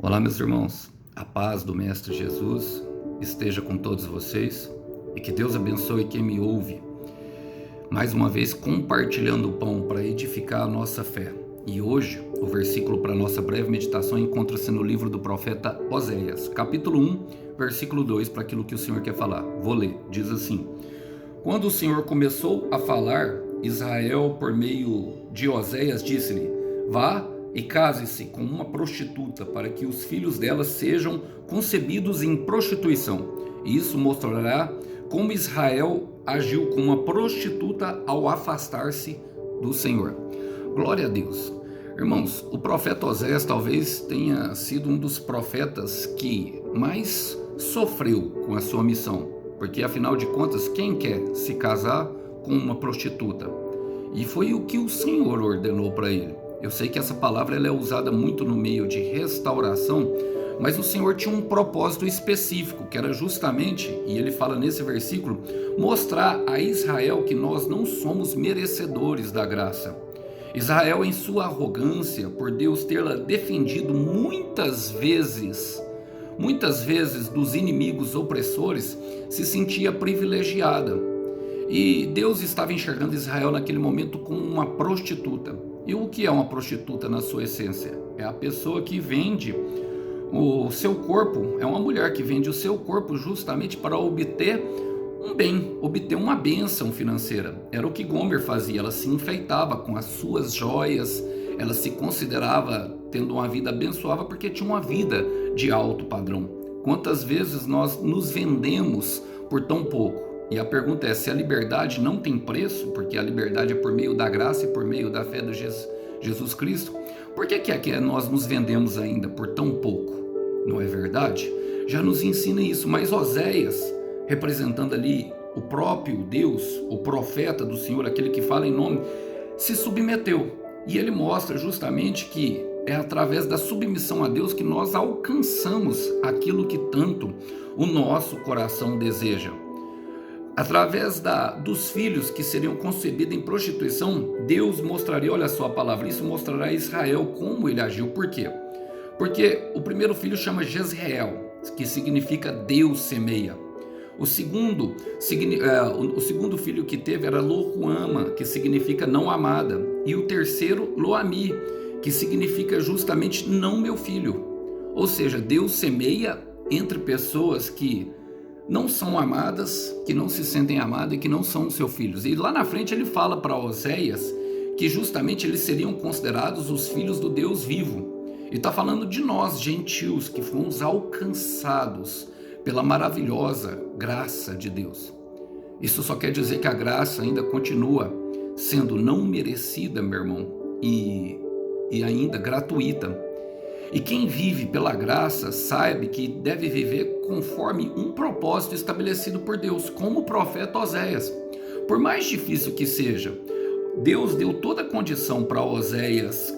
Olá, meus irmãos, a paz do Mestre Jesus esteja com todos vocês e que Deus abençoe quem me ouve, mais uma vez compartilhando o pão para edificar a nossa fé. E hoje, o versículo para nossa breve meditação encontra-se no livro do profeta Oséias, capítulo 1, versículo 2, para aquilo que o Senhor quer falar. Vou ler, diz assim: Quando o Senhor começou a falar, Israel, por meio de Oséias, disse-lhe: Vá e case-se com uma prostituta, para que os filhos dela sejam concebidos em prostituição. E isso mostrará como Israel agiu com uma prostituta ao afastar-se do Senhor. Glória a Deus. Irmãos, o profeta Oséias talvez tenha sido um dos profetas que mais sofreu com a sua missão, porque afinal de contas, quem quer se casar com uma prostituta? E foi o que o Senhor ordenou para ele. Eu sei que essa palavra ela é usada muito no meio de restauração, mas o Senhor tinha um propósito específico, que era justamente, e ele fala nesse versículo, mostrar a Israel que nós não somos merecedores da graça. Israel, em sua arrogância, por Deus tê-la defendido muitas vezes dos inimigos opressores, se sentia privilegiada. E Deus estava enxergando Israel naquele momento como uma prostituta. E o que é uma prostituta na sua essência? É a pessoa que vende o seu corpo, é uma mulher que vende o seu corpo justamente para obter um bem, obter uma bênção financeira. Era o que Gomer fazia, ela se enfeitava com as suas joias, ela se considerava tendo uma vida abençoada porque tinha uma vida de alto padrão. Quantas vezes nós nos vendemos por tão pouco? E a pergunta é, se a liberdade não tem preço, porque a liberdade é por meio da graça e por meio da fé de Jesus Cristo, por que é que nós nos vendemos ainda por tão pouco? Não é verdade? Já nos ensina isso, mas Oséias, representando ali o próprio Deus, o profeta do Senhor, aquele que fala em nome, se submeteu. E ele mostra justamente que é através da submissão a Deus que nós alcançamos aquilo que tanto o nosso coração deseja. Através dos filhos que seriam concebidos em prostituição, Deus mostraria, olha só a palavra, isso mostrará a Israel como ele agiu. Por quê? Porque o primeiro filho chama Jezreel, que significa Deus semeia. O segundo filho que teve era Loruama, que significa não amada. E o terceiro, Loami, que significa justamente não meu filho. Ou seja, Deus semeia entre pessoas que não são amadas, que não se sentem amadas e que não são seus filhos. E lá na frente ele fala para Oséias que justamente eles seriam considerados os filhos do Deus vivo. E está falando de nós, gentios, que fomos alcançados pela maravilhosa graça de Deus. Isso só quer dizer que a graça ainda continua sendo não merecida, meu irmão, e ainda gratuita. E quem vive pela graça sabe que deve viver conforme um propósito estabelecido por Deus, como o profeta Oséias. Por mais difícil que seja, Deus deu toda a condição para Oséias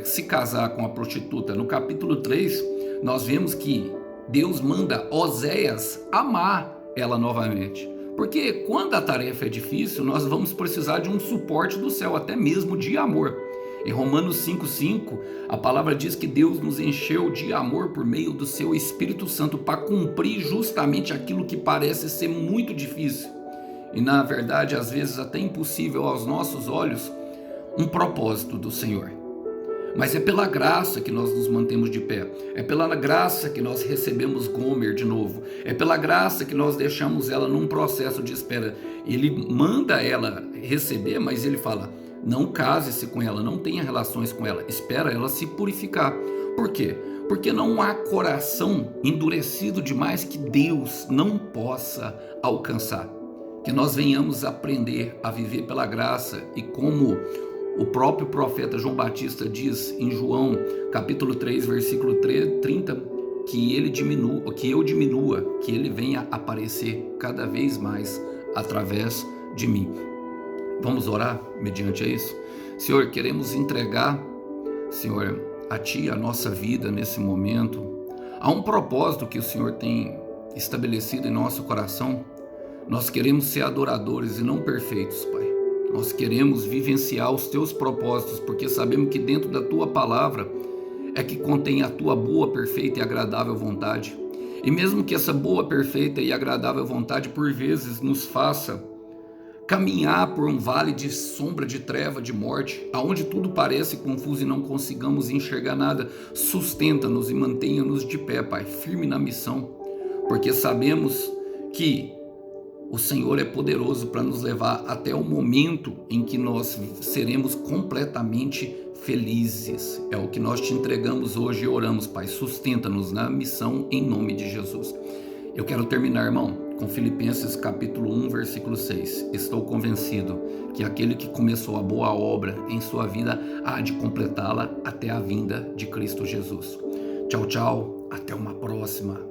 se casar com a prostituta. No capítulo 3, nós vemos que Deus manda Oséias amar ela novamente. Porque quando a tarefa é difícil, nós vamos precisar de um suporte do céu, até mesmo de amor. Em Romanos 5,5, a palavra diz que Deus nos encheu de amor por meio do seu Espírito Santo para cumprir justamente aquilo que parece ser muito difícil. E na verdade, às vezes até impossível aos nossos olhos, um propósito do Senhor. Mas é pela graça que nós nos mantemos de pé. É pela graça que nós recebemos Gomer de novo. É pela graça que nós deixamos ela num processo de espera. Ele manda ela receber, mas ele fala: não case-se com ela, não tenha relações com ela, espera ela se purificar. Por quê? Porque não há coração endurecido demais que Deus não possa alcançar. Que nós venhamos aprender a viver pela graça e como o próprio profeta João Batista diz em João capítulo 3, versículo 30, que eu diminua, que ele venha aparecer cada vez mais através de mim. Vamos orar mediante isso? Senhor, queremos entregar, Senhor, a Ti a nossa vida nesse momento. Há um propósito que o Senhor tem estabelecido em nosso coração. Nós queremos ser adoradores e não perfeitos, Pai. Nós queremos vivenciar os Teus propósitos, porque sabemos que dentro da Tua palavra é que contém a tua boa, perfeita e agradável vontade. E mesmo que essa boa, perfeita e agradável vontade por vezes nos faça caminhar por um vale de sombra, de treva, de morte, aonde tudo parece confuso e não consigamos enxergar nada, sustenta-nos e mantenha-nos de pé, Pai, firme na missão, porque sabemos que o Senhor é poderoso para nos levar até o momento em que nós seremos completamente felizes. É o que nós te entregamos hoje e oramos, Pai. Sustenta-nos na missão em nome de Jesus. Eu quero terminar, irmão, com Filipenses capítulo 1, versículo 6. Estou convencido que aquele que começou a boa obra em sua vida há de completá-la até a vinda de Cristo Jesus. Tchau, tchau. Até uma próxima.